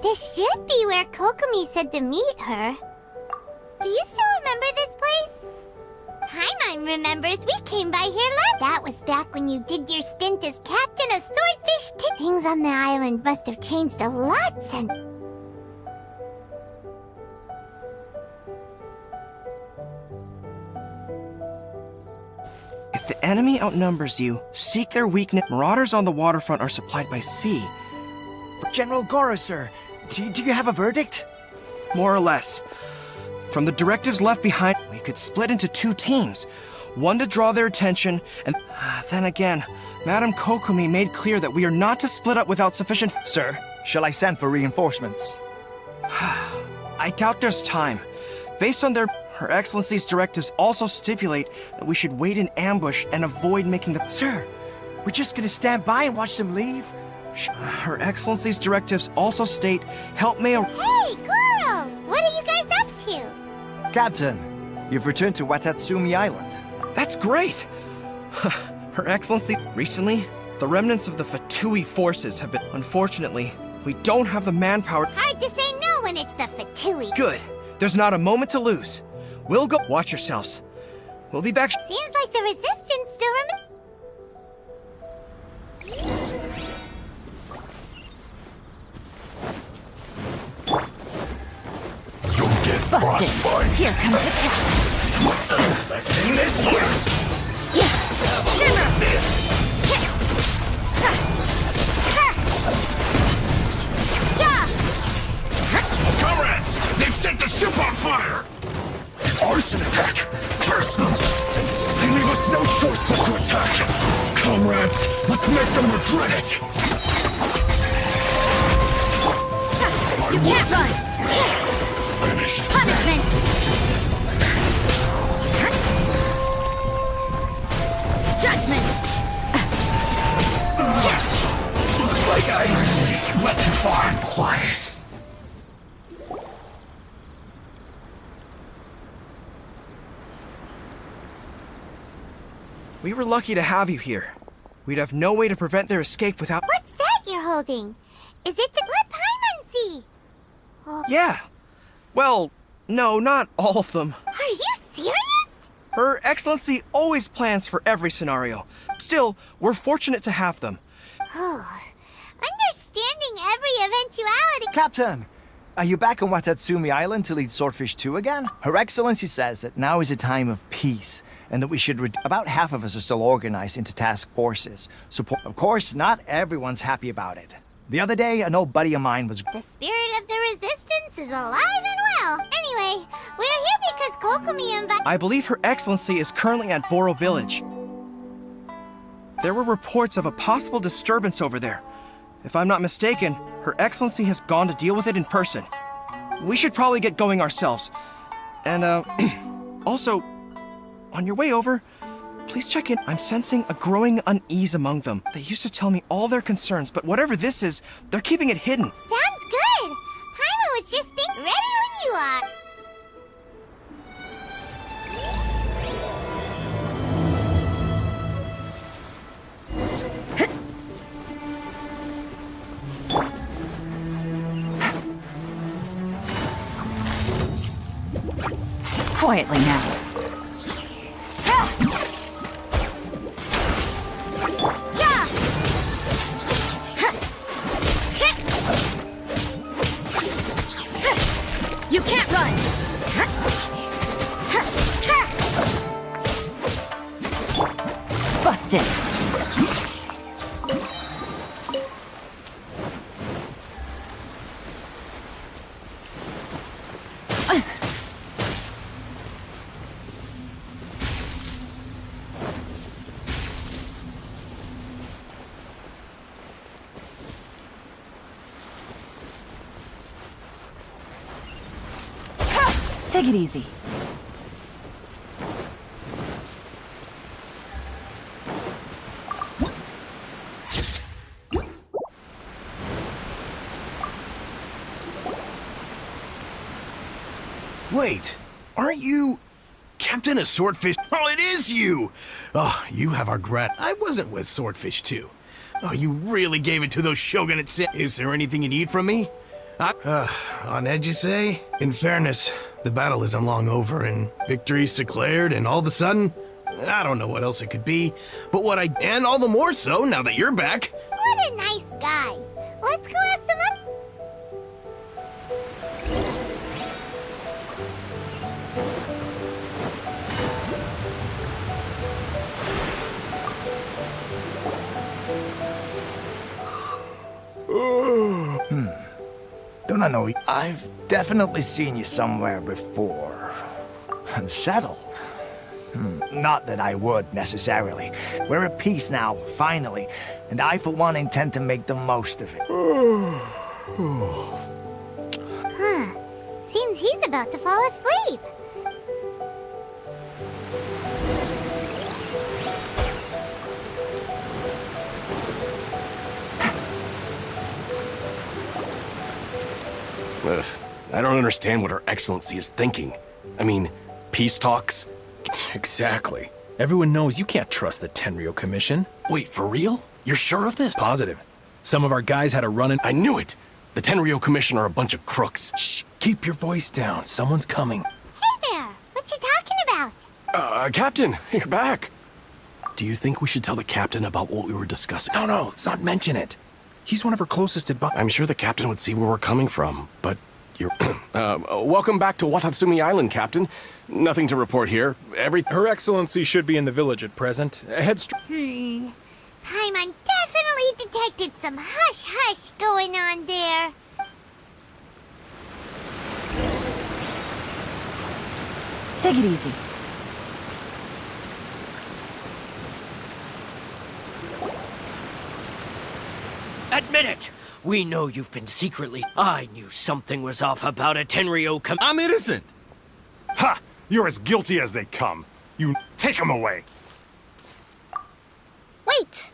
This should be where Kokomi said to meet her. Do you still remember this place? Paimon remembers we came by here last. That was back when you did your stint as captain of Swordfish. Things on the island must have changed a lot since. If the enemy outnumbers you, seek their weakness. Marauders on the waterfront are supplied by sea. General Goro, sir, do you have a verdict? More or less. From the directives left behind, we could split into two teams. One to draw their attention, and then again, Madame Kokomi made clear that we are not to split up without sufficient... Sir, shall I send for reinforcements? I doubt there's time. Based on Her Excellency's directives also stipulate that we should wait in ambush and avoid making the... Sir, we're just gonna stand by and watch them leave? Her Excellency's directives also state, help Mayo... Hey, Goro! What are you guys up to? Captain, you've returned to Watatsumi Island. That's great! Her Excellency, recently, the remnants of the Fatui forces have been... Unfortunately, we don't have the manpower... Hard to say no when it's the Fatui. Good. There's not a moment to lose. We'll go... Watch yourselves. We'll be back... Seems like the Resistance still remains. You'll get frostbite. Here comes the test. Let's aim this here. Shimmer! This. Comrades, they've set the ship on fire. Arson attack. Curse them. They leave us no choice but to attack. Comrades, let's make them regret it. You can't run! Finished. Punishment! Judgment! Looks like I went too far and quiet. We were lucky to have you here. We'd have no way to prevent their escape without... What's that you're holding? Is it the... Let Paimon see! Oh. Yeah. Well, no, not all of them. Are you serious? Her Excellency always plans for every scenario. Still, we're fortunate to have them. Oh. Understanding every eventuality... Captain, are you back on Watatsumi Island to lead Swordfish 2 again? Her Excellency says that now is a time of peace, and that we should... About half of us are still organized into task forces. Of course, not everyone's happy about it. The other day, an old buddy of mine was... The spirit of the Resistance is alive and well. Anyway, we're here because Kokomi invited... I believe Her Excellency is currently at Boro Village. There were reports of a possible disturbance over there. If I'm not mistaken, Her Excellency has gone to deal with it in person. We should probably get going ourselves. And, also, on your way over, please check in. I'm sensing a growing unease among them. They used to tell me all their concerns, but whatever this is, they're keeping it hidden. Sounds good! Paimon was just ready when you are. Quietly now. You can't run! Busted! Take it easy. Wait, aren't you Captain of Swordfish? Oh, it is you! Oh, you have our grat. I wasn't with Swordfish too. Oh, you really gave it to those shogunate Is there anything you need from me? On edge, you say? In fairness, the battle isn't long over and victory's declared, and all of a sudden, I don't know what else it could be, but and all the more so now that you're back. What a nice guy. Let's go ask some up. Don't I know? I've definitely seen you somewhere before. Unsettled. Not that I would, necessarily. We're at peace now, finally. And I, for one, intend to make the most of it. Huh. Seems he's about to fall asleep. Ugh, I don't understand what Her Excellency is thinking. I mean, peace talks? Exactly. Everyone knows you can't trust the Tenryo Commission. Wait, for real? You're sure of this? Positive. Some of our guys had a run-in. I knew it! The Tenryo Commission are a bunch of crooks. Shh! Keep your voice down. Someone's coming. Hey there. What you talking about? Captain, you're back. Do you think we should tell the Captain about what we were discussing? No, let's not mention it. He's one of our closest advisors. I'm sure the Captain would see where we're coming from, but you're... welcome back to Watatsumi Island, Captain. Nothing to report here. Her Excellency should be in the village at present. Paimon definitely detected some hush-hush going on there. Take it easy. Admit it! We know you've been secretly... I knew something was off about a Tenryo I'm innocent! Ha! You're as guilty as they come. You take him away. Wait!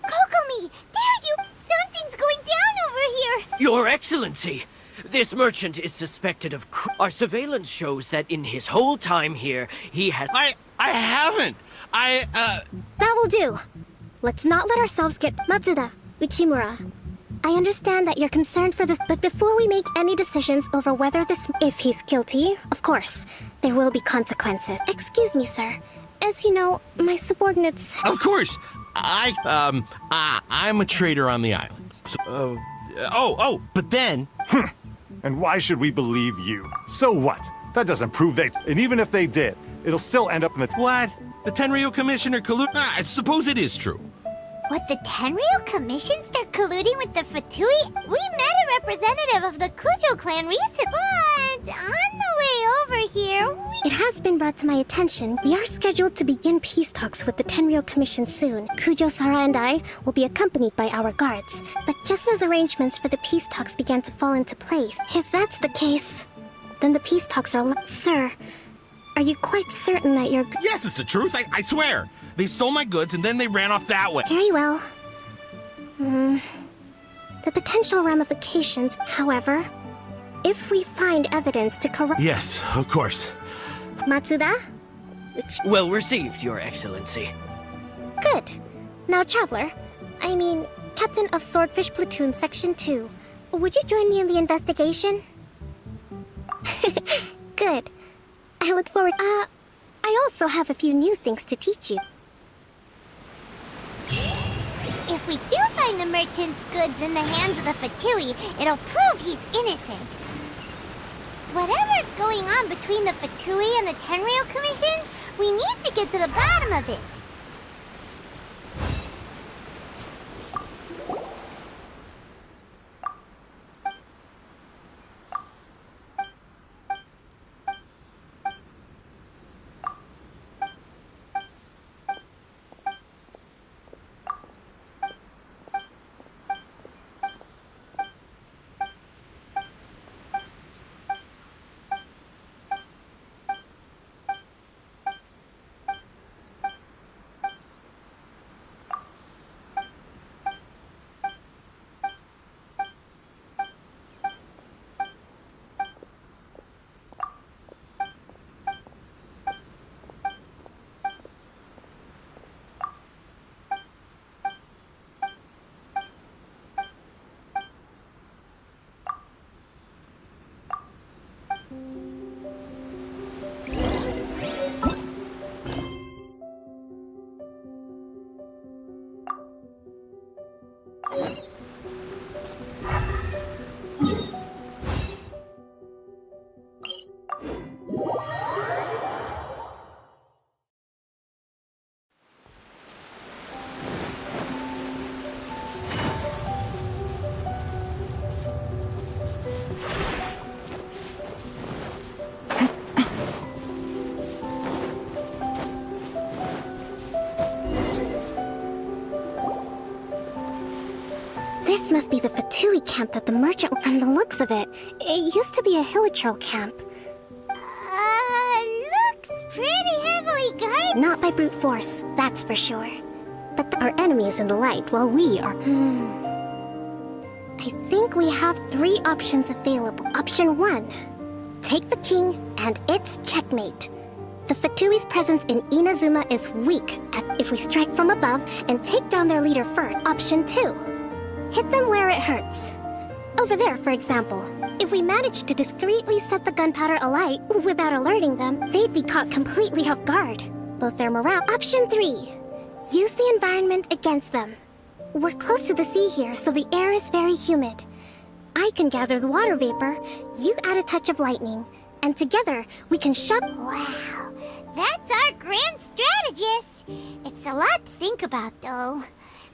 Kokomi! There you... Something's going down over here! Your Excellency! This merchant is suspected of Our surveillance shows that in his whole time here, he has... I haven't! That will do. Let's not let ourselves get... Matsuda, Uchimura. I understand that you're concerned for this, but before we make any decisions over whether if he's guilty, of course, there will be consequences. Excuse me, sir. As you know, my subordinates... Of course! I'm a trader on the island. So, but then... And why should we believe you? So what? That doesn't prove they... And even if they did, it'll still end up in the... What? The Tenryo Commissioner I suppose it is true. What, the Tenryo Commission start colluding with the Fatui? We met a representative of the Kujo clan recently, but on the way over here, It has been brought to my attention. We are scheduled to begin peace talks with the Tenryo Commission soon. Kujo, Sara, and I will be accompanied by our guards. But just as arrangements for the peace talks began to fall into place, if that's the case, then the peace talks are... Sir, are you quite certain that you're... Yes, it's the truth. I swear. They stole my goods and then they ran off that way. Very well. The potential ramifications, however, if we find evidence to corroborate... Yes, of course. Matsuda? Well received, Your Excellency. Good. Now, Traveler, Captain of Swordfish Platoon Section 2, would you join me in the investigation? Good. I look forward... I also have a few new things to teach you. if we do find the merchant's goods in the hands of the Fatui, it'll prove he's innocent. Whatever's going on between the Fatui and the Tenryo Commission, we need to get to the bottom of it. be the Fatui camp that the merchant... From the looks of it, it used to be a Hilichurl camp. Looks pretty heavily guarded. Not by brute force, that's for sure. But our enemy is in the light, while we are... I think we have 3 options available. Option 1. Take the king, and it's checkmate. The Fatui's presence in Inazuma is weak if we strike from above and take down their leader first. Option 2. Hit them where it hurts. Over there, for example. If we manage to discreetly set the gunpowder alight without alerting them, they'd be caught completely off guard. Both their morale. Option 3. Use the environment against them. We're close to the sea here, so the air is very humid. I can gather the water vapor, you add a touch of lightning, and together we can shut... Wow, that's our grand strategist. It's a lot to think about, though.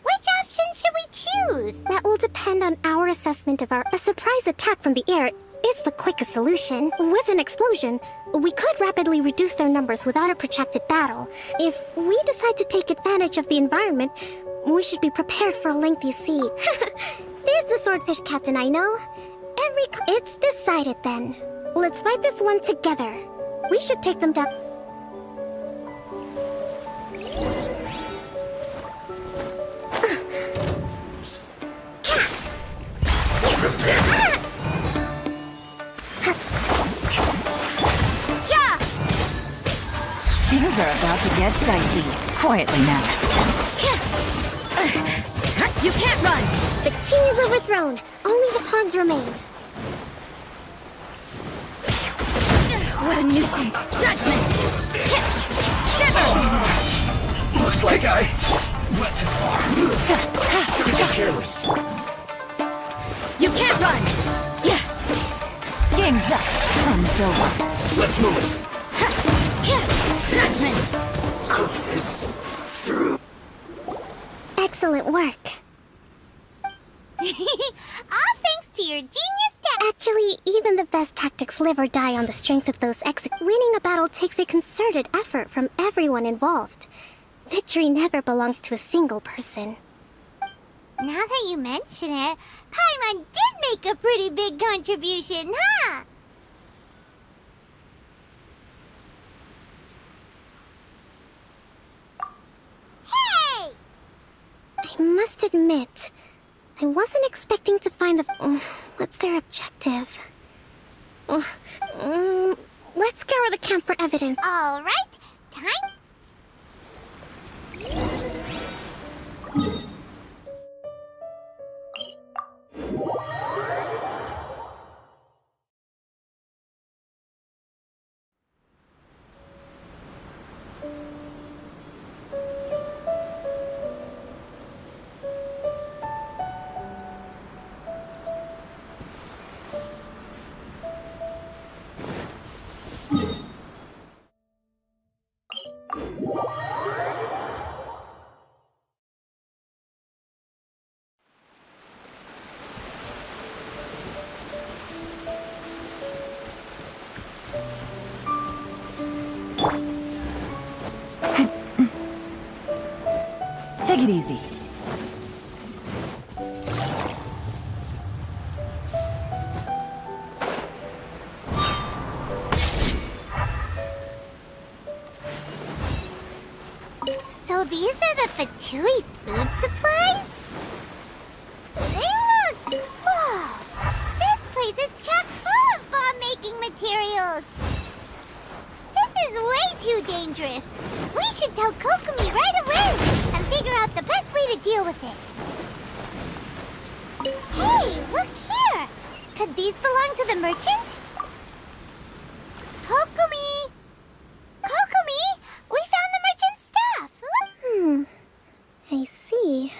Which option should we choose? That will depend on our assessment of our... A surprise attack from the air is the quickest solution. With an explosion, we could rapidly reduce their numbers without a protracted battle. If we decide to take advantage of the environment, we should be prepared for a lengthy siege. There's the swordfish captain I know. It's decided then. Let's fight this one together. We should take them down. Things are about to get dicey. Quietly now. You can't run! The king is overthrown. Only the pawns remain. What a nuisance. Judgment! Shiver! Looks like I went too far. Should be careless. You can't run! Game's up. Time's over. Let's move. Judgment! Cook this through. Excellent work. All thanks to your genius Actually, even the best tactics live or die on the strength of those Winning a battle takes a concerted effort from everyone involved. Victory never belongs to a single person. Now that you mention it, Paimon did make a pretty big contribution, huh? Hey! I must admit, I wasn't expecting to find the... what's their objective? Let's scour the camp for evidence. All right, time. Take it easy. So these are the Fatui food supplies? They look... Whoa! This place is chock full of bomb-making materials! This is way too dangerous! We should tell Kokomi right away and figure out the best way to deal with it. Hey, look here! Could these belong to the merchant? Kokomi! Kokomi! We found the merchant's stuff! I see.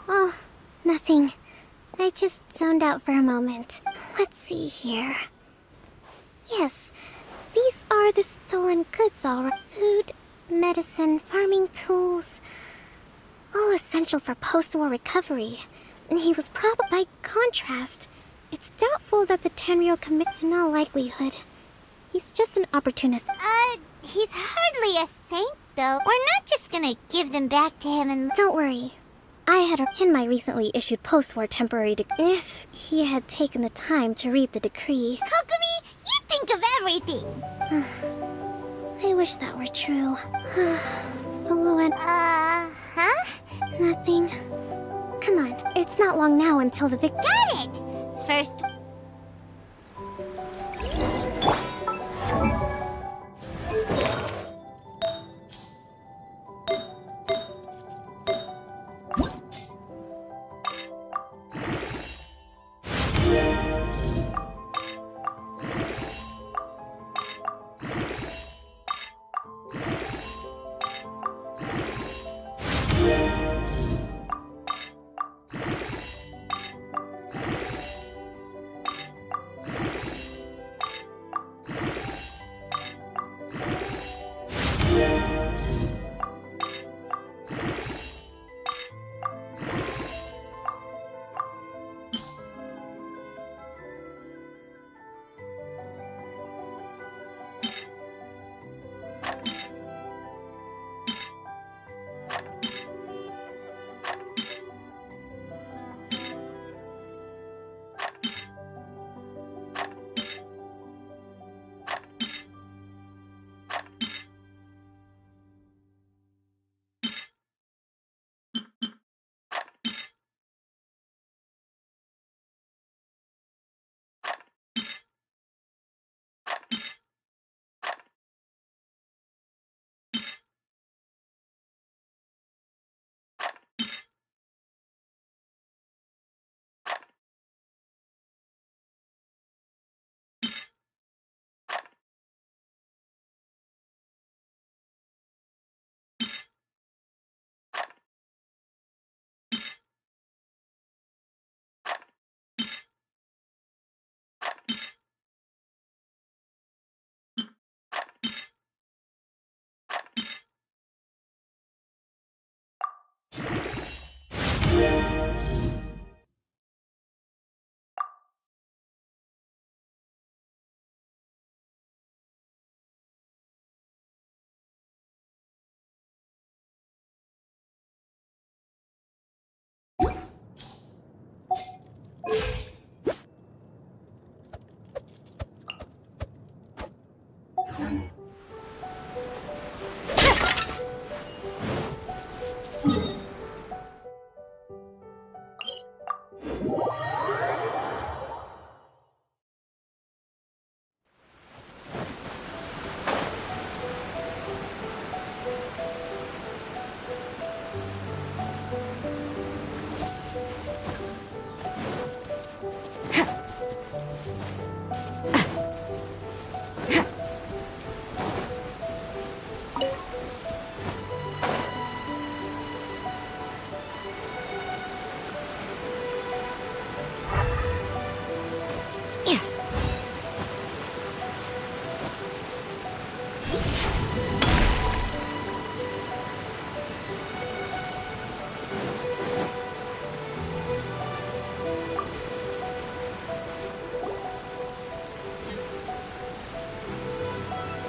Oh, nothing. I just zoned out for a moment. Let's see here. Yes, these are the stolen goods, all right. Food, medicine, farming tools. All essential for post-war recovery. And he was probably... By contrast, it's doubtful that the Tenryo in all likelihood. He's just an opportunist. He's hardly a saint, though. We're not just gonna give them back to him and... Don't worry. I had in my recently issued post-war temporary if he had taken the time to read the decree. Kokumi, you think of everything! I wish that were true. The low end. Huh? Nothing. Come on, it's not long now until the Got it! First...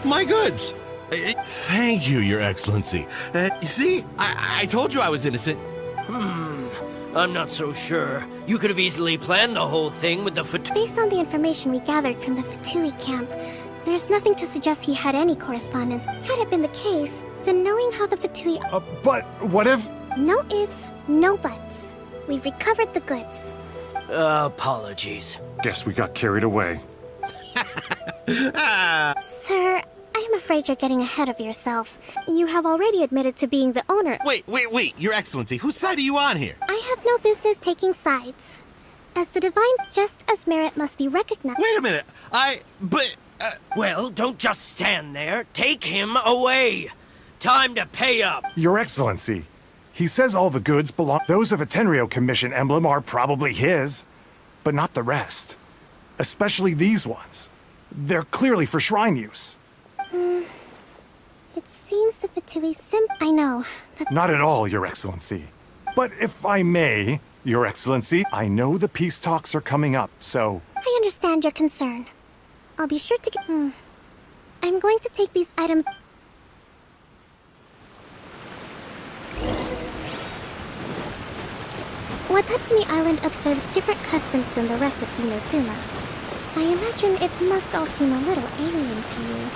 My goods! Thank you, Your Excellency. You see, I told you I was innocent. I'm not so sure. You could have easily planned the whole thing with the Based on the information we gathered from the Fatui camp, there's nothing to suggest he had any correspondence. Had it been the case, then knowing how the Fatui... But what if... No ifs, no buts. We've recovered the goods. Apologies. Guess we got carried away. Sir, I'm afraid you're getting ahead of yourself. You have already admitted to being the owner. Wait, Your Excellency, whose side are you on here? I have no business taking sides. As the divine, just as merit must be recognized. Wait a minute, Well, don't just stand there. Take him away. Time to pay up. Your Excellency, he says all the goods belong... Those of a Tenryo Commission emblem are probably his, but not the rest. Especially these ones. They're clearly for shrine use. It seems the Fatui I know. Not at all, Your Excellency. But if I may, Your Excellency, I know the peace talks are coming up, so... I understand your concern. I'll be sure to get... I'm going to take these items... Watatsumi Island observes different customs than the rest of Inazuma. I imagine it must all seem a little alien to you.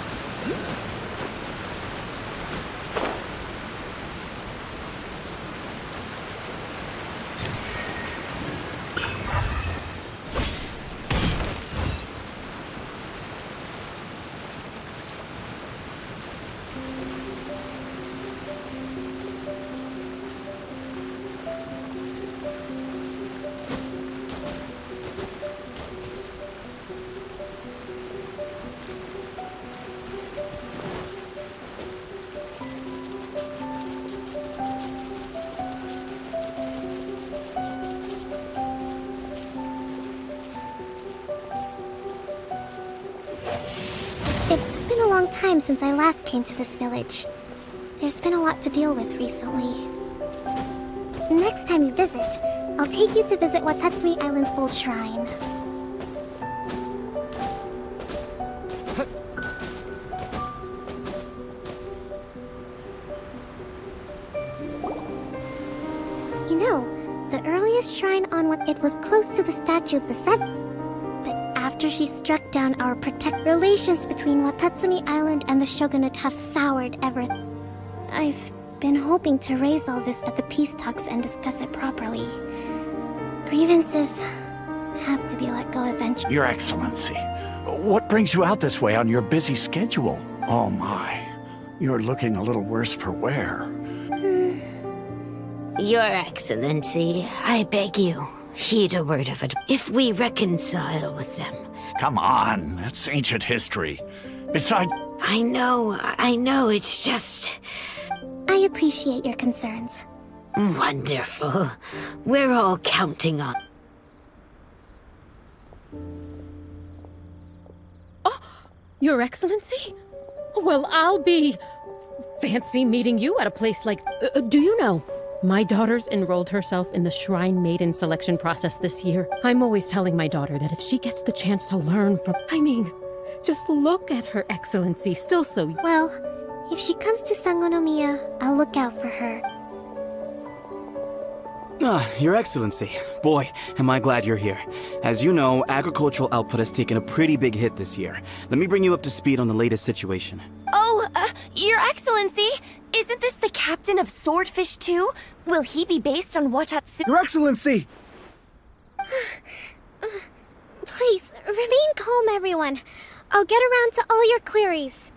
It's been a long time since I last came to this village. There's been a lot to deal with recently. Next time you visit, I'll take you to visit Watatsumi Island's old shrine. You know, the earliest shrine on it was close to the statue of the Seven. But after she struck down our relations between Watatsumi Island and the shogunate have soured ever. I've been hoping to raise all this at the peace talks and discuss it properly. Grievances have to be let go eventually. Your Excellency, what brings you out this way on your busy schedule? Oh my, you're looking a little worse for wear. Your Excellency, I beg you, heed a word of it. If we reconcile with them... Come on, that's ancient history. Besides... I know, it's just... I appreciate your concerns. Wonderful. We're all counting on... Oh, Your Excellency? Well, I'll be... fancy meeting you at a place like... do you know? My daughter's enrolled herself in the Shrine Maiden selection process this year. I'm always telling my daughter that if she gets the chance to learn from... I mean, just look at Her Excellency, still so... Well, if she comes to Sangonomiya, I'll look out for her. Your Excellency. Boy, am I glad you're here. As you know, agricultural output has taken a pretty big hit this year. Let me bring you up to speed on the latest situation. Oh, Your Excellency, isn't this the captain of Swordfish 2? Will he be based on Watatsu? Your Excellency! Please, remain calm, everyone. I'll get around to all your queries.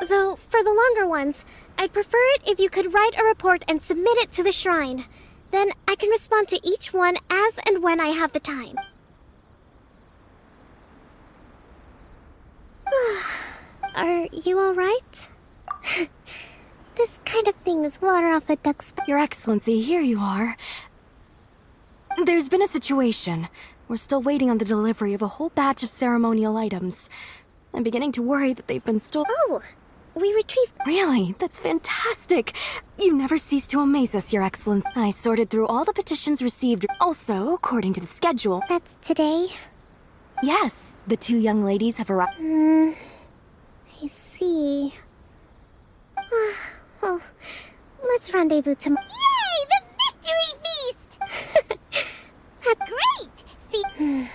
Though, for the longer ones, I'd prefer it if you could write a report and submit it to the shrine. Then I can respond to each one as and when I have the time. Are you alright? This kind of thing is water off a duck's back. Your Excellency, here you are. There's been a situation. We're still waiting on the delivery of a whole batch of ceremonial items. I'm beginning to worry that they've been stolen. Oh! We retrieved... Really? That's fantastic! You never cease to amaze us, Your Excellency. I sorted through all the petitions received. Also, according to the schedule... That's today? Yes, the two young ladies have arrived. I see. Oh, let's rendezvous tomorrow. Yay! The victory feast! That's great! See...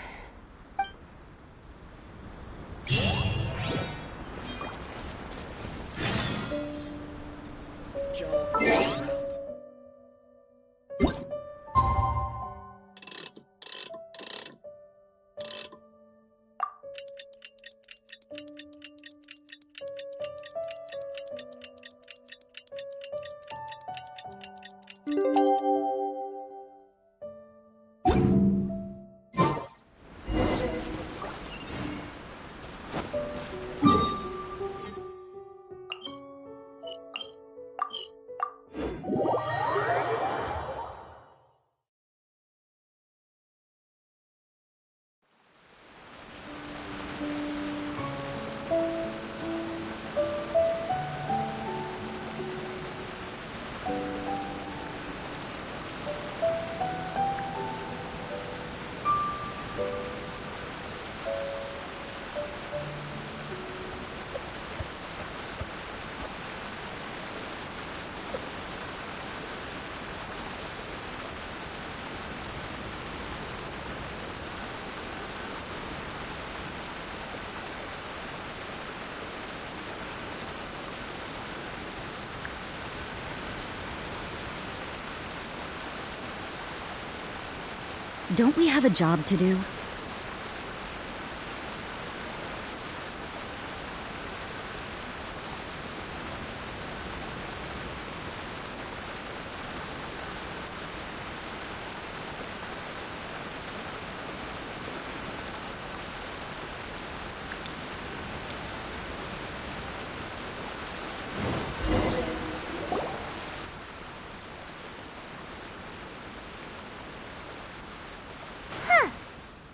Don't we have a job to do?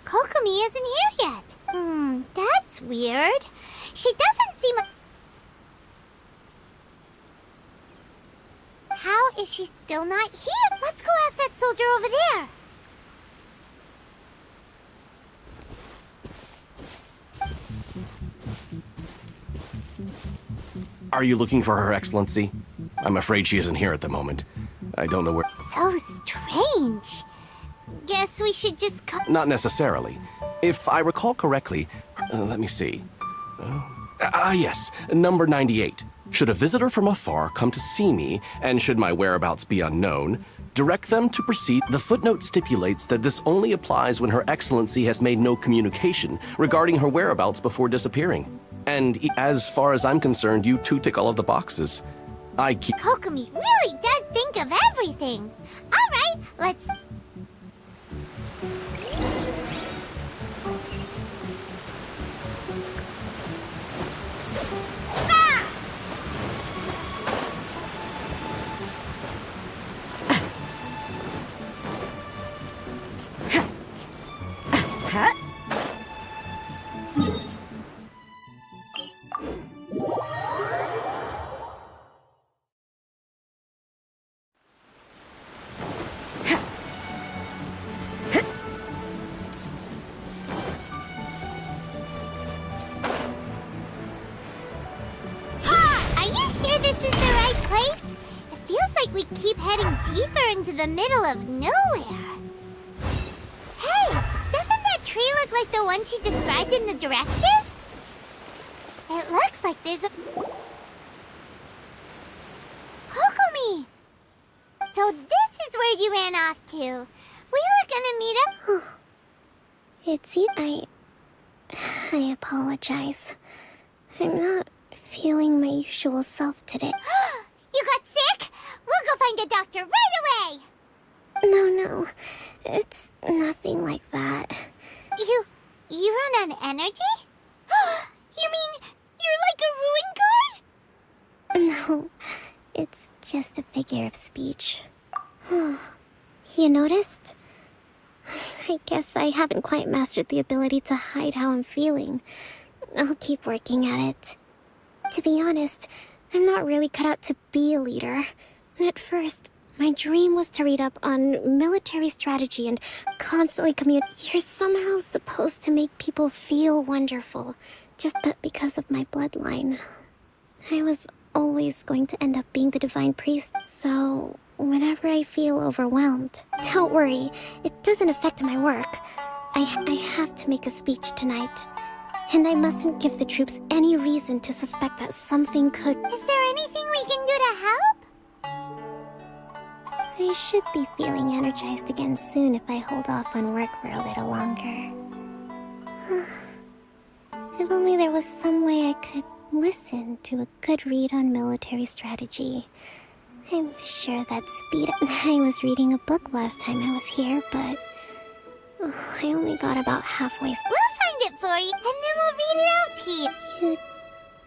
Kokomi isn't here yet. That's weird. She doesn't seem... How is she still not here? Let's go ask that soldier over there. Are you looking for Her Excellency? I'm afraid she isn't here at the moment. I don't know where... So strange. Guess we should just Not necessarily. If I recall correctly, let me see. Yes, number 98. Should a visitor from afar come to see me, and should my whereabouts be unknown, direct them to proceed. The footnote stipulates that this only applies when Her Excellency has made no communication regarding her whereabouts before disappearing. And as far as I'm concerned, you two tick all of the boxes. I keep... Kokomi really does think of everything. All right, let's... We keep heading deeper into the middle of nowhere. Hey, doesn't that tree look like the one she described in the directive? It looks like there's a... Kokomi! So this is where you ran off to. We were gonna meet up... Itzy, I apologize. I'm not feeling my usual self today. You got sick? We'll go find a doctor right away! No. It's nothing like that. You run on energy? You mean you're like a ruin guard? No, it's just a figure of speech. You noticed? I guess I haven't quite mastered the ability to hide how I'm feeling. I'll keep working at it. To be honest, I'm not really cut out to be a leader. At first, my dream was to read up on military strategy and constantly communicate. You're somehow supposed to make people feel wonderful, just that because of my bloodline. I was always going to end up being the divine priest, so whenever I feel overwhelmed, don't worry, it doesn't affect my work. I have to make a speech tonight. And I mustn't give the troops any reason to suspect that something could... Is there anything we can do to help? I should be feeling energized again soon if I hold off on work for a little longer. If only there was some way I could listen to a good read on military strategy. I'm sure that speed... I was reading a book last time I was here, but... I only got about halfway. We'll find it for you, and then we'll read it out to you. You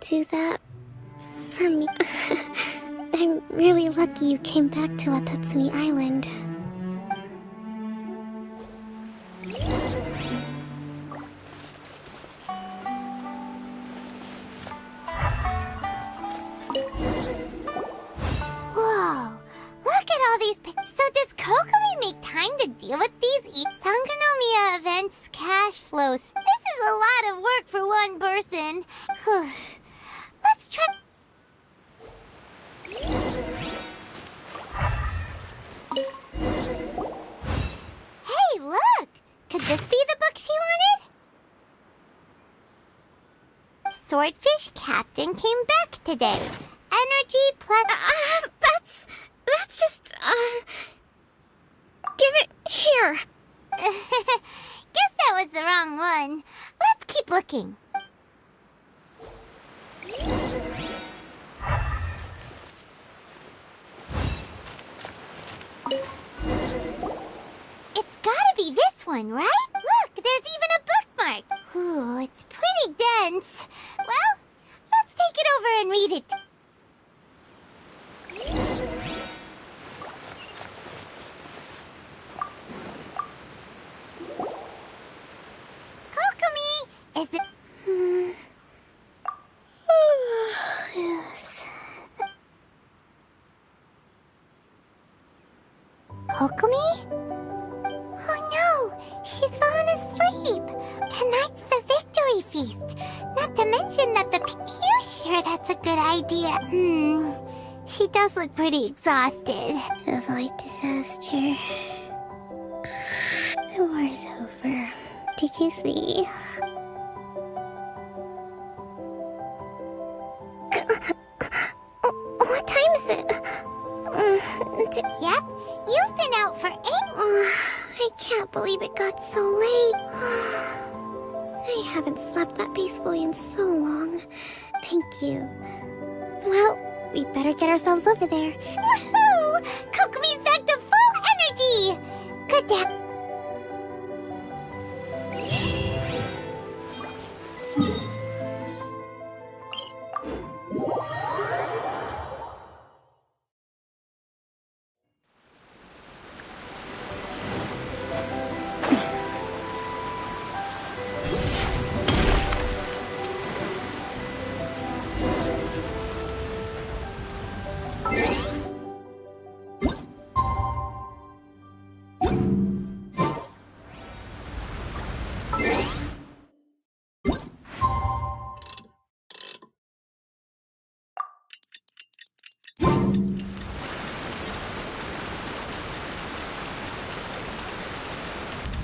do that for me? I'm really lucky you came back to Watatsumi Island. Whoa, look at all these So does Kokomi make time to deal with these Sangonomiya events cash flows? This is a lot of work for one person. Let's try... Hey, look! Could this be the book she wanted? Swordfish Captain came back today. Energy plus... That's just, give it here. Guess that was the wrong one. Let's keep looking. It's gotta be this one, right? Look, there's even a bookmark. Ooh, it's pretty dense. Well, let's take it over and read it. Kokomi, is it... Yes. Kokomi? Oh no, he's fallen asleep. Tonight's the victory feast. Not to mention that You sure that's a good idea? He does look pretty exhausted. Avoid disaster. The war's over. Did you see? What time is it? Yep, you've been out for 8... I can't believe it got so late. I haven't slept that peacefully in so long. Thank you. Well, we better get ourselves over there. Woohoo! Kokomi's back to full energy! Good day.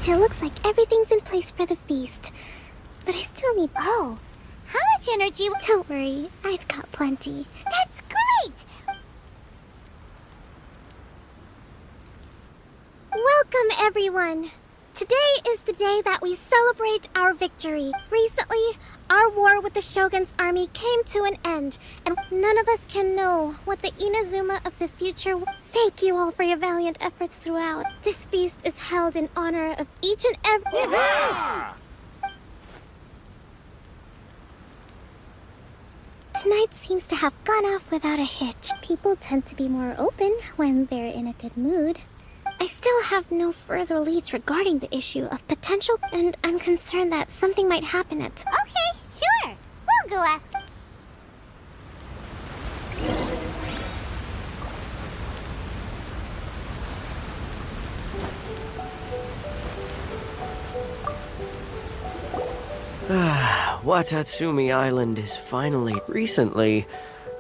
It looks like everything's in place for the feast. But I still need... Oh, how much energy... Don't worry, I've got plenty. That's great! Welcome, everyone! Today is the day that we celebrate our victory. Recently, our war with the Shogun's army came to an end, and none of us can know what the Inazuma of the future... Thank you all for your valiant efforts throughout. This feast is held in honor of each and every... Tonight seems to have gone off without a hitch. People tend to be more open when they're in a good mood. I still have no further leads regarding the issue of potential, and I'm concerned that something might happen at... Okay, sure. We'll go ask... Watatsumi Island is finally... Recently,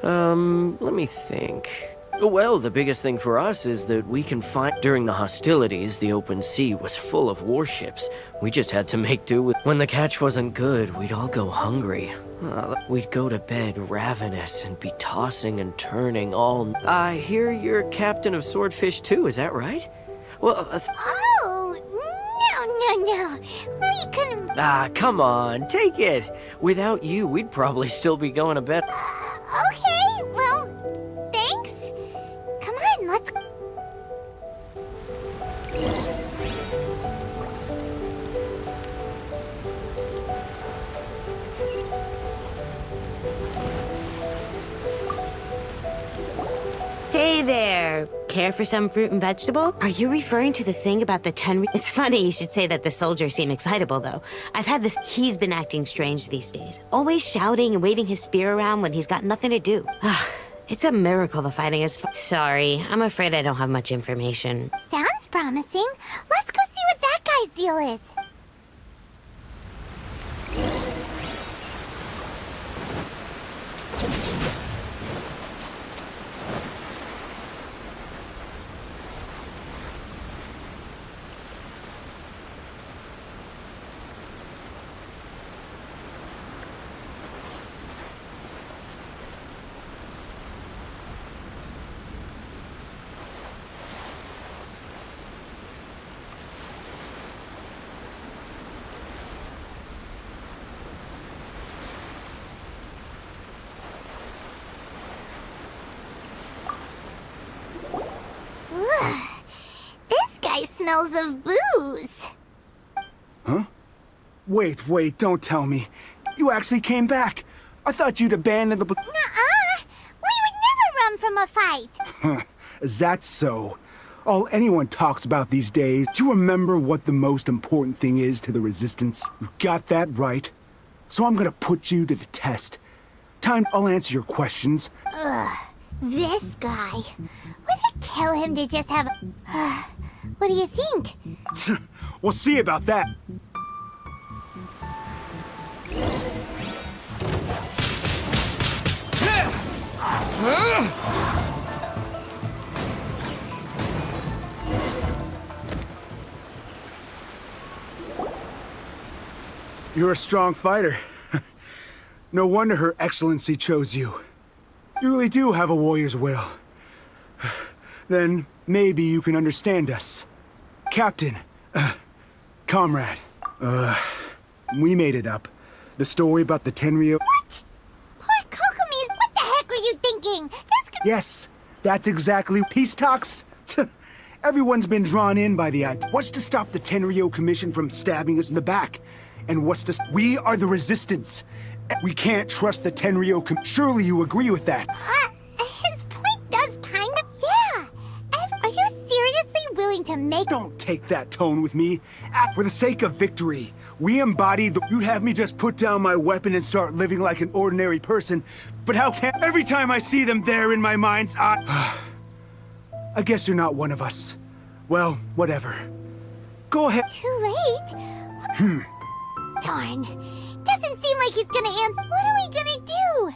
let me think. Well, the biggest thing for us is that we can find... During the hostilities, the open sea was full of warships. We just had to make do with... When the catch wasn't good, we'd all go hungry. We'd go to bed ravenous and be tossing and turning all... I hear you're captain of Swordfish too, is that right? Well, Oh, no. We couldn't... come on, take it. Without you, we'd probably still be going to bed. Okay, well, thanks. Come on, let's... Hey there! Care for some fruit and vegetable? Are you referring to the thing about the 10... It's funny you should say that the soldiers seem excitable, though. I've had this... He's been acting strange these days. Always shouting and waving his spear around when he's got nothing to do. It's a miracle the fighting is... Sorry, I'm afraid I don't have much information. Sounds promising. Let's go see what that guy's deal is. smells of booze. Huh? Wait, don't tell me. You actually came back. I thought you'd abandoned the... Nuh-uh! We would never run from a fight! Is that so? All anyone talks about these days. Do you remember what the most important thing is to the Resistance? You got that right. So I'm gonna put you to the test. I'll answer your questions. Ugh, this guy. Would it kill him to just have... what do you think? We'll see about that. You're a strong fighter. No wonder Her Excellency chose you. You really do have a warrior's will. Then maybe you can understand us. Captain, comrade, we made it up. The story about the Tenryo... What? Poor Kokomi's... What the heck were you thinking? Yes, that's exactly... Peace talks? Everyone's been drawn in by the idea. What's to stop the Tenryo Commission from stabbing us in the back? And what's to... We are the Resistance. We can't trust the Tenryo Surely you agree with that. His point does kind of... Yeah. Are you seriously willing to make... Don't take that tone with me. For the sake of victory, we embody the... You'd have me just put down my weapon and start living like an ordinary person. But how can... Every time I see them there in my mind's eye... I guess you're not one of us. Well, whatever. Go ahead. Too late? Darn. Doesn't seem like he's gonna answer. What are we gonna do?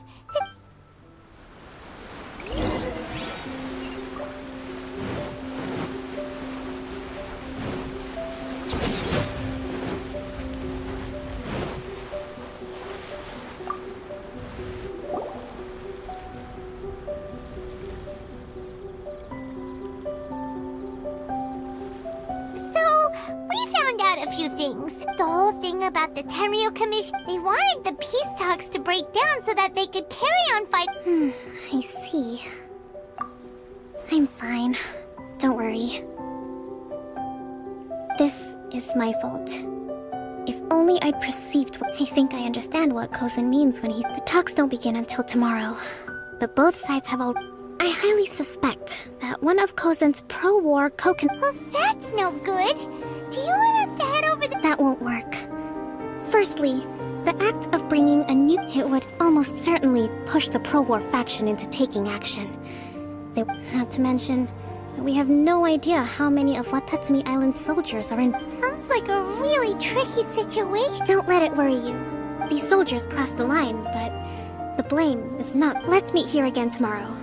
A few things. The whole thing about the Tenryo Commission. They wanted the peace talks to break down so that they could carry on fighting. I see. I'm fine. Don't worry. This is my fault. If only I'd perceived what... I think I understand what Kozin means when he... The talks don't begin until tomorrow. But both sides have all... I highly suspect that one of Kozin's pro-war Well, that's no good. Do you want us to head over the... That won't work. Firstly, the act of bringing a new... It would almost certainly push the pro-war faction into taking action. Not to mention that we have no idea how many of Watatsumi Island's soldiers are in... Sounds like a really tricky situation. Don't let it worry you. These soldiers crossed the line, but the blame is not... Let's meet here again tomorrow.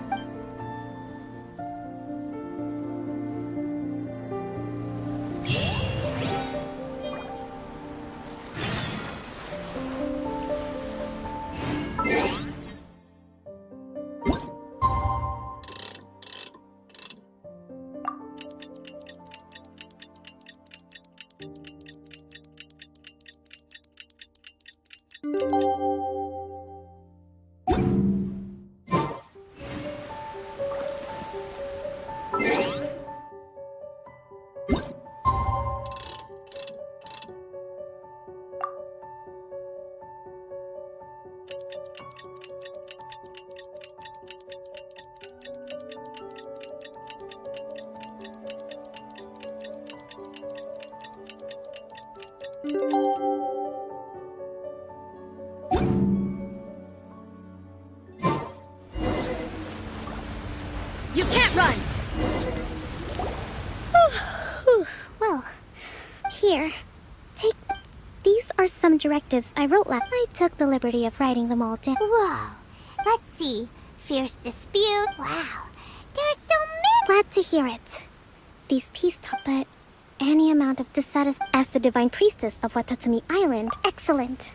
You can't run! Well, here. Take... These are some directives I wrote last... I took the liberty of writing them all down. Whoa. Let's see. Fierce dispute. Wow. There's so many... Glad to hear it. These peace talks, but any amount of dissatisfaction... As the Divine Priestess of Watatsumi Island, excellent.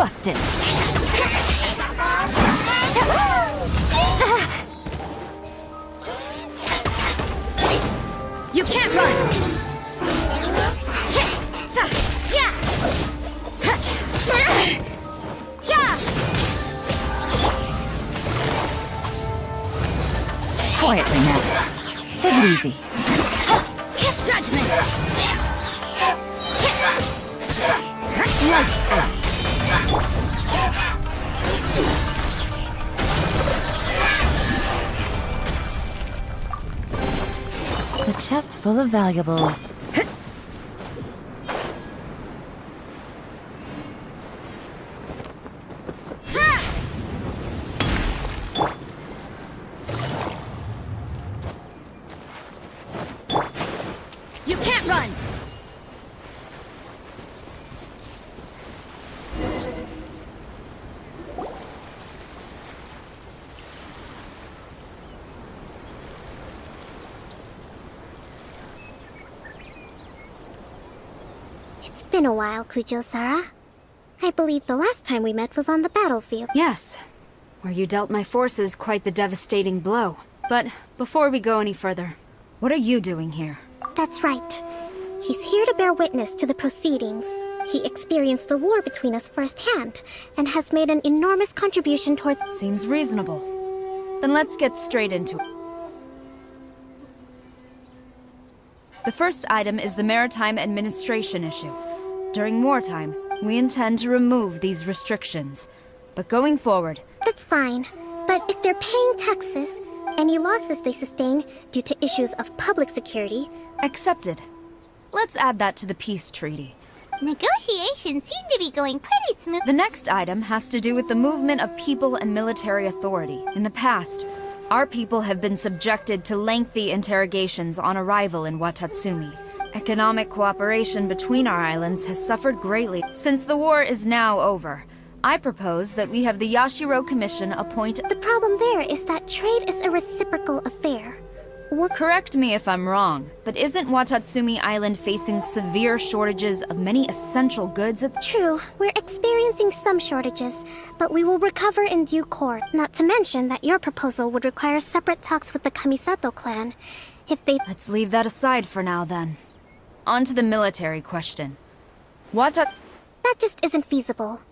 Busted. You can't run! Quietly now. Take it easy. Judgment! Lights out. The chest full of valuables. You can't run! It's been a while, Kujo-Sara. I believe the last time we met was on the battlefield. Yes, where you dealt my forces quite the devastating blow. But before we go any further, what are you doing here? That's right. He's here to bear witness to the proceedings. He experienced the war between us firsthand, and has made an enormous contribution toward— Seems reasonable. Then let's get straight into it. The first item is the Maritime Administration issue. During wartime, we intend to remove these restrictions. But going forward— That's fine. But if they're paying taxes, any losses they sustain due to issues of public security— Accepted. Let's add that to the peace treaty. Negotiations seem to be going pretty smooth. The next item has to do with the movement of people and military authority. In the past, our people have been subjected to lengthy interrogations on arrival in Watatsumi. Economic cooperation between our islands has suffered greatly. Since the war is now over, I propose that we have the Yashiro Commission appoint— The problem there is that trade is a reciprocal affair. Correct me if I'm wrong, but isn't Watatsumi Island facing severe shortages of many essential goods at— True, we're experiencing some shortages, but we will recover in due course. Not to mention that your proposal would require separate talks with the Kamisato clan. If they— Let's leave that aside for now, then. On to the military question. That just isn't feasible.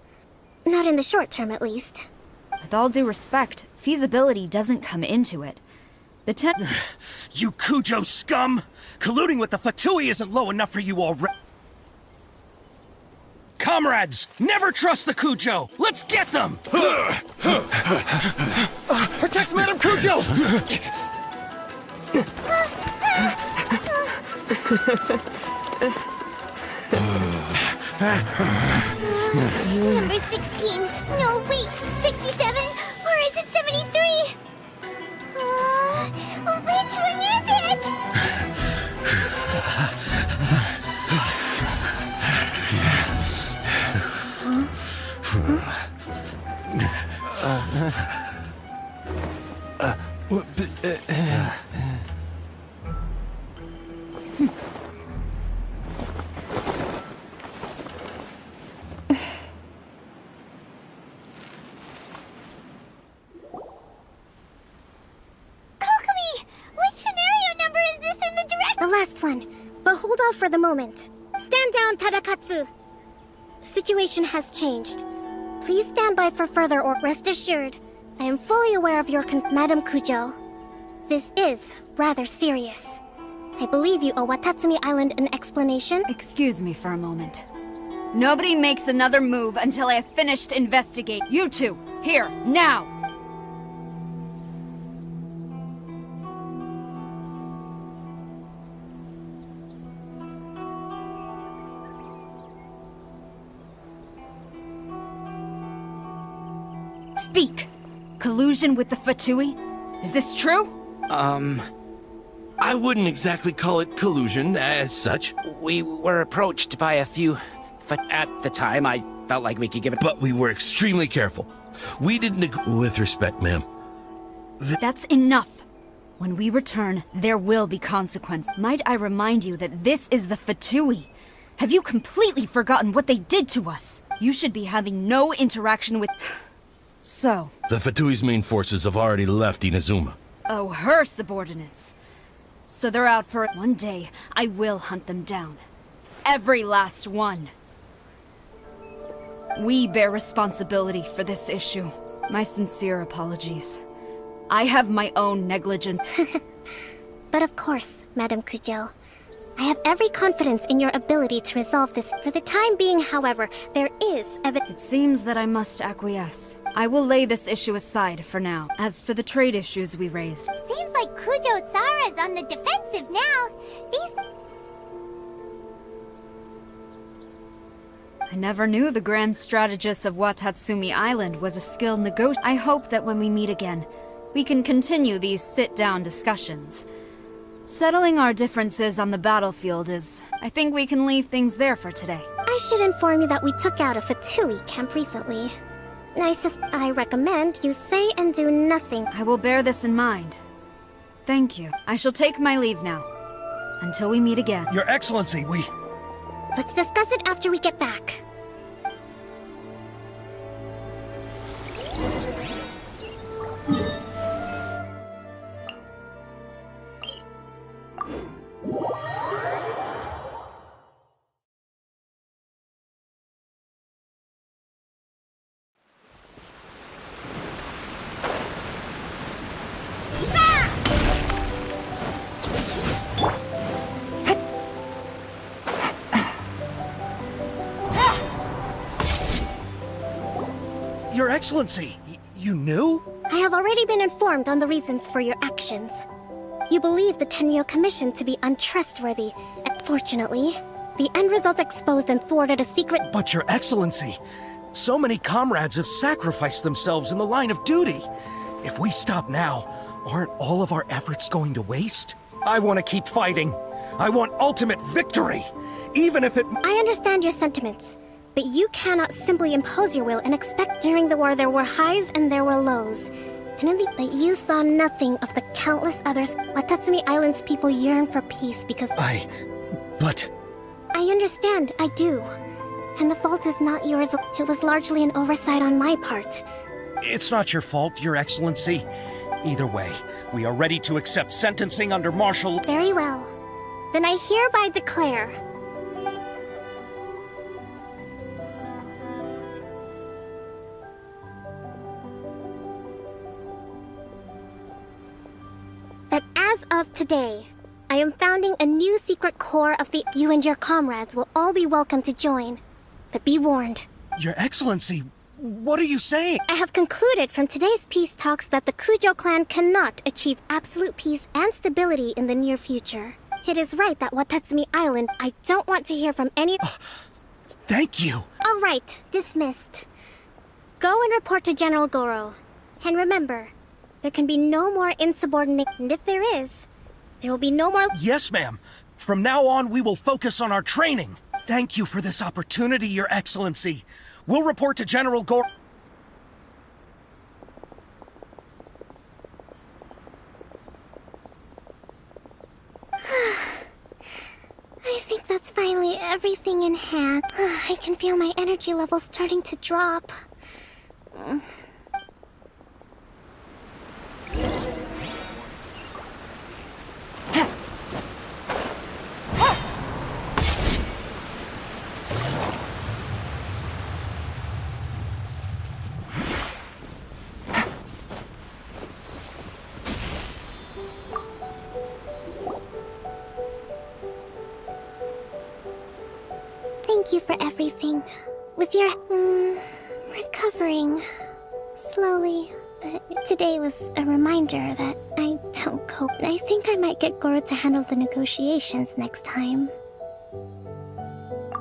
Not in the short term, at least. With all due respect, feasibility doesn't come into it. You Kujo scum! Colluding with the Fatui isn't low enough for you already. Comrades, never trust the Kujo! Let's get them! Protect Madam Kujo! Number 16. No, wait. 67? Or is it 73? Which one is it? The last one, but hold off for the moment. Stand down, Tadakatsu! The situation has changed. Please stand by for further or rest assured. I am fully aware of your Madam Kujo. This is rather serious. I believe you owe Watatsumi Island an explanation. Excuse me for a moment. Nobody makes another move until I have finished investigating. You two, here, now! Speak! Collusion with the Fatui? Is this true? I wouldn't exactly call it collusion as such. We were approached by a few, at the time I felt like we could give it— But we were extremely careful. We didn't with respect, ma'am. That's enough. When we return, there will be consequence. Might I remind you that this is the Fatui? Have you completely forgotten what they did to us? You should be having no interaction with... So... The Fatui's main forces have already left Inazuma. Oh, her subordinates. So they're out for... One day, I will hunt them down. Every last one. We bear responsibility for this issue. My sincere apologies. I have my own negligence. But of course, Madame Kujo. I have every confidence in your ability to resolve this. For the time being, however, there is evidence. It seems that I must acquiesce. I will lay this issue aside for now. As for the trade issues we raised... Seems like Kujo-sara's on the defensive now. These... I never knew the grand strategist of Watatsumi Island was a skilled negotiator. I hope that when we meet again, we can continue these sit-down discussions. Settling our differences on the battlefield is... I think we can leave things there for today. I should inform you that we took out a Fatui camp recently. I recommend you say and do nothing. I will bear this in mind. Thank you. I shall take my leave now. Until we meet again. Your Excellency, we... Let's discuss it after we get back. Your Excellency, you knew? I have already been informed on the reasons for your actions. You believe the Tenryo Commission to be untrustworthy. Fortunately, the end result exposed and thwarted a secret... But Your Excellency, so many comrades have sacrificed themselves in the line of duty. If we stop now, aren't all of our efforts going to waste? I want to keep fighting. I want ultimate victory, even if it... I understand your sentiments. But you cannot simply impose your will and expect. During the war there were highs and there were lows. And in the... But you saw nothing of the countless others. Watatsumi Island's people yearn for peace because... But... I understand, I do. And the fault is not yours. It was largely an oversight on my part. It's not your fault, Your Excellency. Either way, we are ready to accept sentencing under martial... Very well. Then I hereby declare... that as of today, I am founding a new secret corps of the... You and your comrades will all be welcome to join. But be warned. Your Excellency, what are you saying? I have concluded from today's peace talks that the Kujo clan cannot achieve absolute peace and stability in the near future. It is right that Watatsumi Island... I don't want to hear from any... Thank you. All right, dismissed. Go and report to General Goro. And remember... there can be no more insubordinate, and if there is, there will be no more... Yes, ma'am. From now on, we will focus on our training. Thank you for this opportunity, Your Excellency. We'll report to General Gor... I think that's finally everything in hand. I can feel my energy levels starting to drop. Thank you for everything. With your... recovering. Slowly. But today was a reminder that I don't cope. I think I might get Goro to handle the negotiations next time.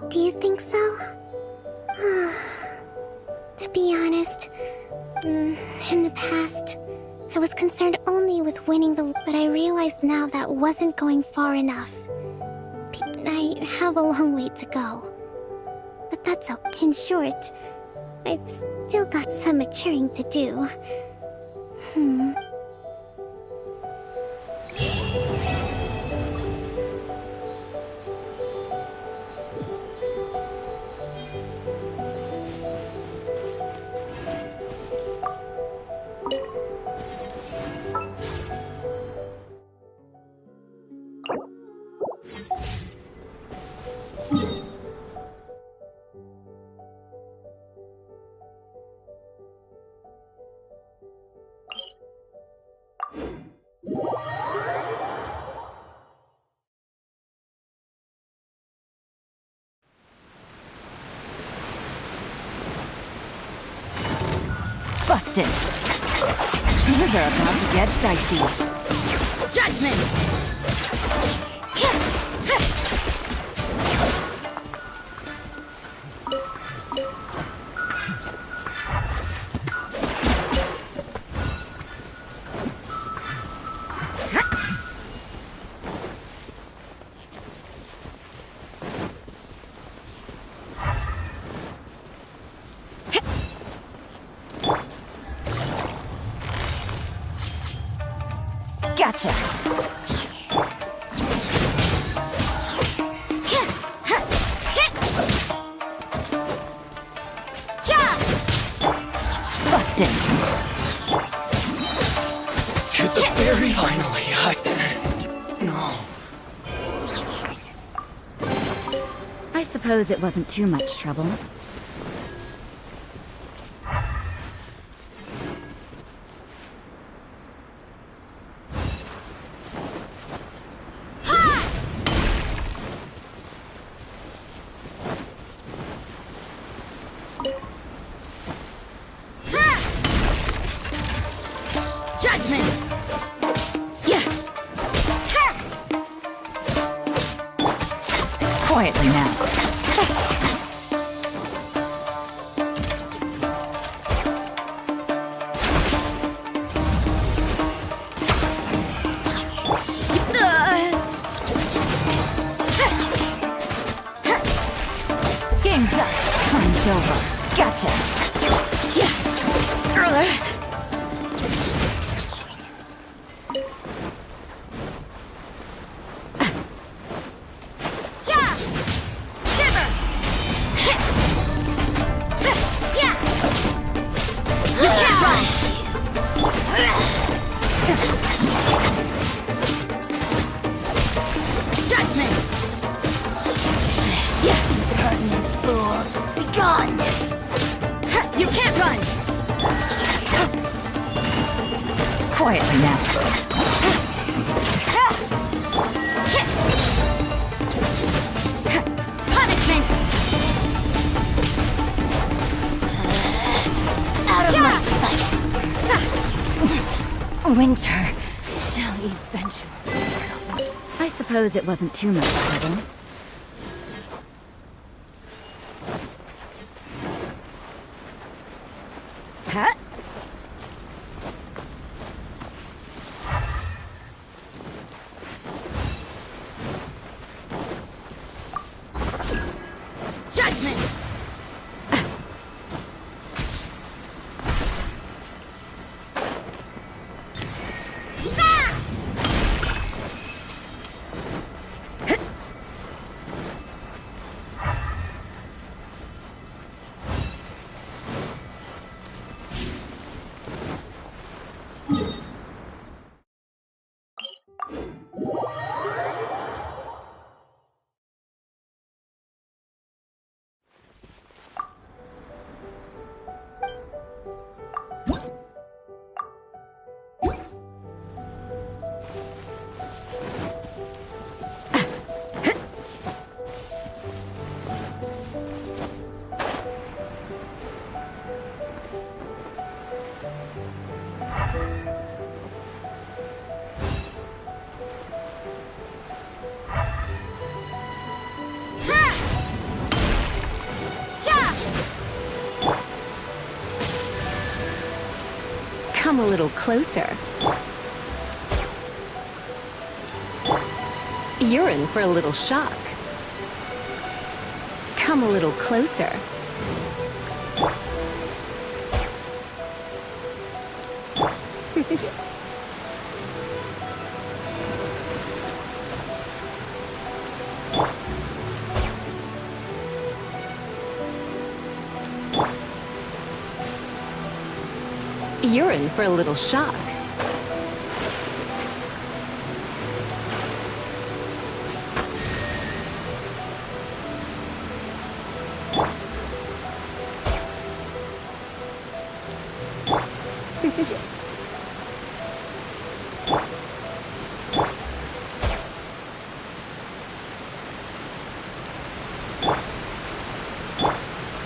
Do you think so? To be honest, in the past, I was concerned only with winning the... But I realize now that wasn't going far enough. I have a long way to go. But that's okay. In short, I've still got some maturing to do. Busted. Things are about to get dicey. Judgment! Gotcha. Busted. To the very finally, no. I suppose it wasn't too much trouble. Quietly now. Game's up. Time's over. Gotcha. Quietly now. Punishment! Out of my sight. Winter shall eventually come. I suppose it wasn't too much trouble. Huh? Come a little closer. You're in for a little shock. Come a little closer. You're in for a little shock.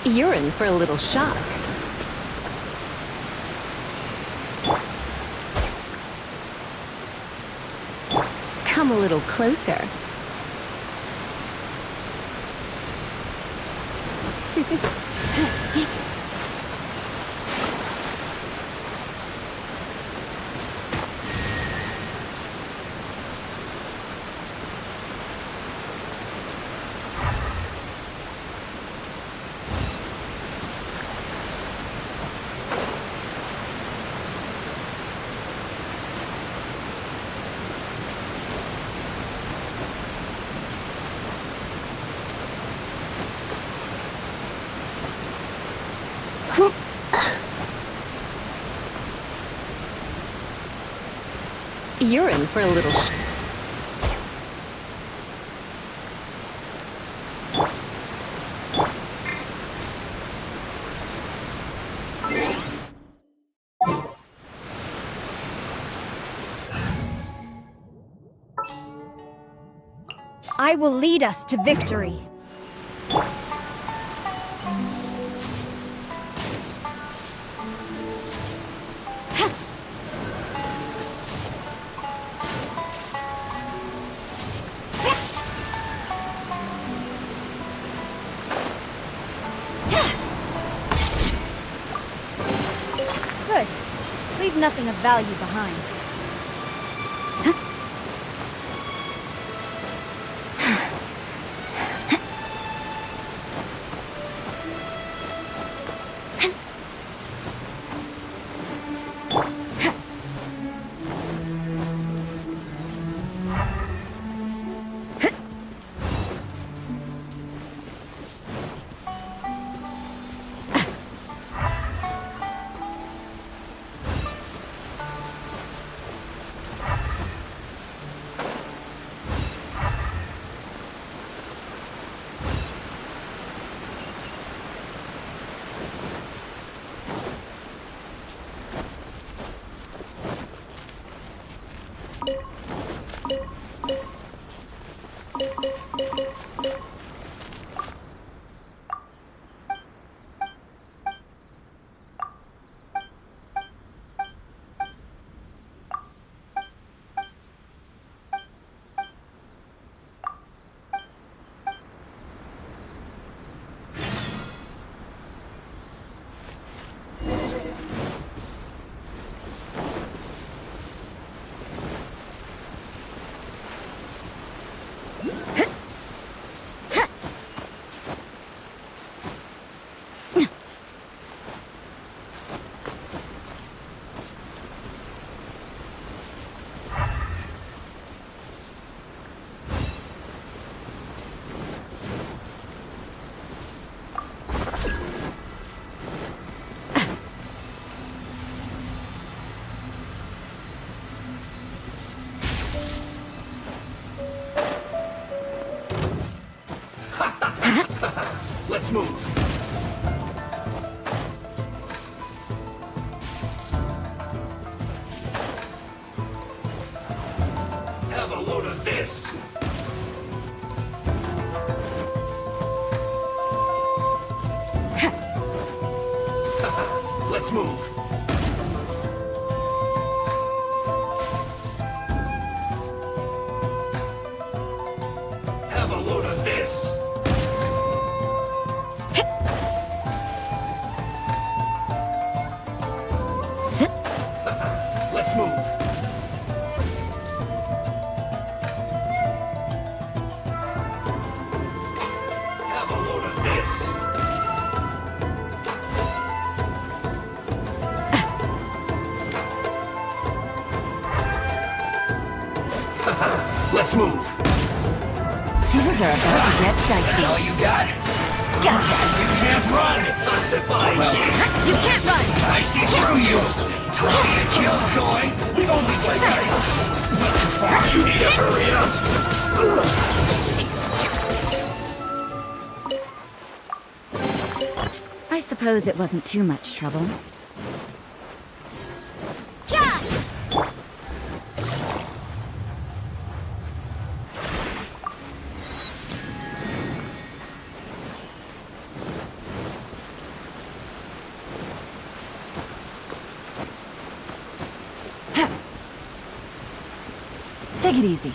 You're in for a little shock. come a little closer. You're in for a little... I will lead us to victory. Good. Leave nothing of value behind. Let's move. Have a load of this. Let's move. Have a load of this. Let's move. Have a load of this. Let's move. Things are about to get dicey. All you got? Gotcha. You can't run. Detoxify. Well, You can't run! I see through you. Told me to kill Joy. We've only got not too far. You need to hurry up. I suppose it wasn't too much trouble. Take it easy.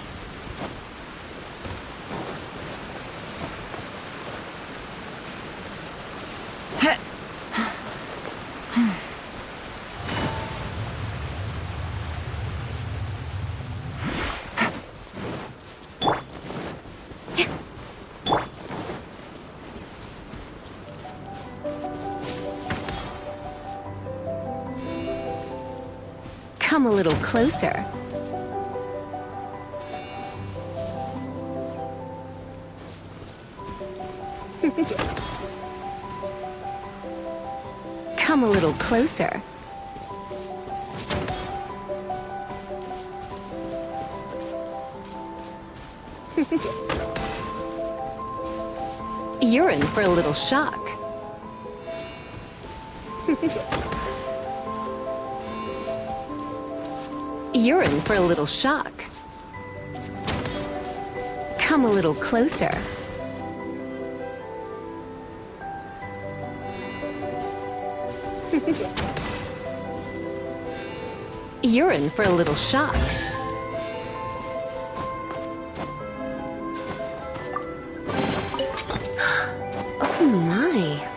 Come a little closer. Come a little closer. You're in for a little shock. You're in for a little shock. Come a little closer. You're in for a little shock. Oh my.